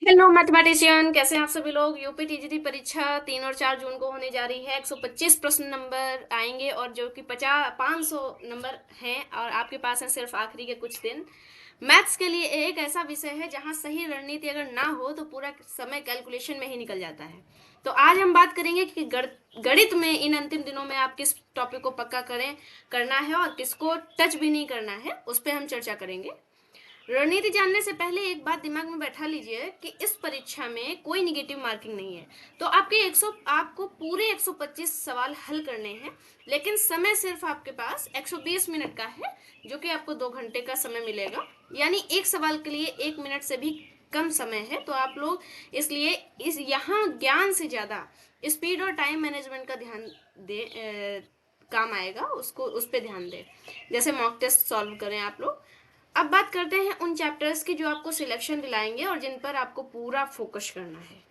Hello mathematician, कैसे हैं आप सभी लोग। यूपी टीजीटी परीक्षा 3 और 4 जून को होने जा रही है। 125 प्रश्न नंबर आएंगे और जो कि 500 नंबर हैं और आपके पास है सिर्फ आखिरी के कुछ दिन। मैथ्स के लिए एक ऐसा विषय है जहां सही रणनीति अगर ना हो तो पूरा समय कैलकुलेशन में ही निकल जाता है। तो आज हम बात करेंगे कि गणित में इन अंतिम दिनों में आप किस टॉपिक को पक्का करना है और किसको टच भी नहीं करना है, उस पर हम चर्चा करेंगे। रणनीति जानने से पहले एक बात दिमाग में बैठा लीजिए कि इस परीक्षा में कोई निगेटिव मार्किंग नहीं है। तो आपको पूरे 125 सवाल हल करने हैं, लेकिन समय सिर्फ आपके पास 120 मिनट का है, जो कि आपको 2 घंटे का समय मिलेगा। यानी एक सवाल के लिए 1 मिनट से भी कम समय है। तो आप लोग इसलिए इस यहाँ ज्ञान से ज़्यादा स्पीड और टाइम मैनेजमेंट का ध्यान दे, काम आएगा, उसको उस पर ध्यान दें। जैसे मॉक टेस्ट सॉल्व करें आप लोग। अब बात करते हैं उन चैप्टर्स की जो आपको सिलेक्शन दिलाएंगे और जिन पर आपको पूरा फोकस करना है।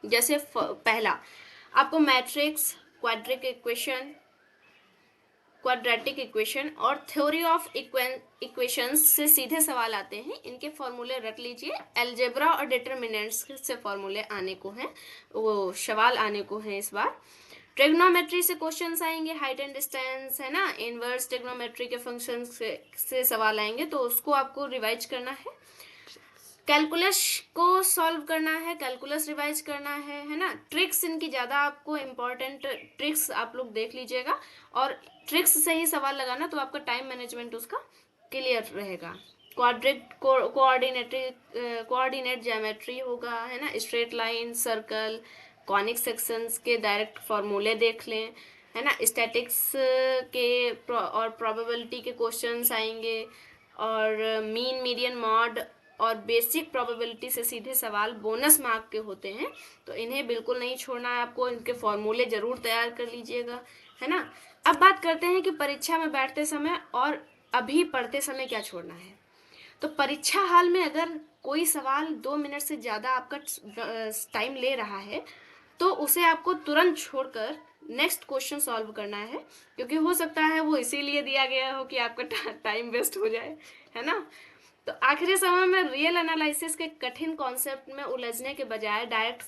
जैसे पहला, आपको matrix, quadric equation, quadratic equation और थ्योरी ऑफ इक्वेशंस से सीधे सवाल आते हैं। इनके फॉर्मूले रट लीजिए। एल्जेब्रा और डिटर्मिनेंट्स से फॉर्मूले आने को हैं, वो सवाल आने को हैं इस बार। ट्रिग्नोमेट्री से क्वेश्चंस आएंगे, हाइट एंड डिस्टेंस है ना, इनवर्स ट्रिग्नोमेट्री के फंक्शन से सवाल आएंगे, तो उसको आपको रिवाइज करना है। कैलकुलस को सॉल्व करना है, कैलकुलस रिवाइज करना है ना। ट्रिक्स इनकी ज़्यादा आपको इम्पोर्टेंट ट्रिक्स आप लोग देख लीजिएगा, और ट्रिक्स से ही सवाल लगाना तो आपका टाइम मैनेजमेंट उसका क्लियर रहेगा। क्वाड्रेट कोऑर्डिनेट ज्योमेट्री होगा, है ना, straight line, circle, conic sections के डायरेक्ट फॉर्मूले देख लें, है ना। स्टैटिक्स के और प्रोबेबिलिटी के क्वेश्चंस आएंगे, और मीन, मीडियन, मॉड और बेसिक प्रोबेबिलिटी से सीधे सवाल बोनस मार्क के होते हैं। तो इन्हें बिल्कुल नहीं छोड़ना है आपको, इनके फॉर्मूले जरूर तैयार कर लीजिएगा, है ना। अब बात करते हैं कि परीक्षा में बैठते समय और अभी पढ़ते समय क्या छोड़ना है। तो परीक्षा हाल में अगर कोई सवाल 2 मिनट से ज़्यादा आपका टाइम ले रहा है, तो उसे आपको तुरंत छोड़कर नेक्स्ट क्वेश्चन सॉल्व करना है, क्योंकि हो सकता है वो इसीलिए दिया गया हो कि आपका टाइम वेस्ट हो जाए, है ना। तो आखिरी समय में रियल एनालिसिस के कठिन कॉन्सेप्ट में उलझने के बजाय डायरेक्ट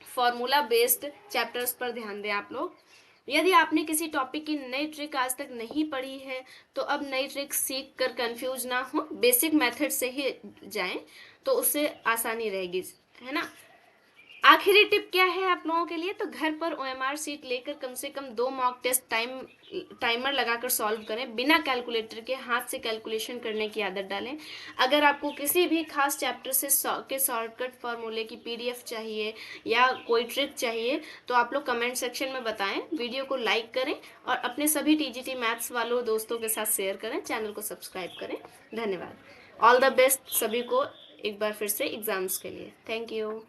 फॉर्मूला बेस्ड चैप्टर्स पर ध्यान दें आप लोग। यदि आपने किसी टॉपिक की नई ट्रिक आज तक नहीं पढ़ी है, तो अब नई ट्रिक सीख कर कंफ्यूज ना हो, बेसिक मेथड से ही जाएं, तो उससे आसानी रहेगी, है ना। आखिरी टिप क्या है आप लोगों के लिए, तो घर पर ओएमआर सीट लेकर कम से कम 2 मॉक टेस्ट टाइमर लगाकर सॉल्व करें। बिना कैलकुलेटर के हाथ से कैलकुलेशन करने की आदत डालें। अगर आपको किसी भी खास चैप्टर से के शॉर्टकट फार्मूले की पीडीएफ चाहिए या कोई ट्रिक चाहिए, तो आप लोग कमेंट सेक्शन में बताएं। वीडियो को लाइक करें और अपने सभी टीजीटी मैथ्स वालों दोस्तों के साथ शेयर करें। चैनल को सब्सक्राइब करें। धन्यवाद। ऑल द बेस्ट सभी को एक बार फिर से एग्जाम्स के लिए। Thank you.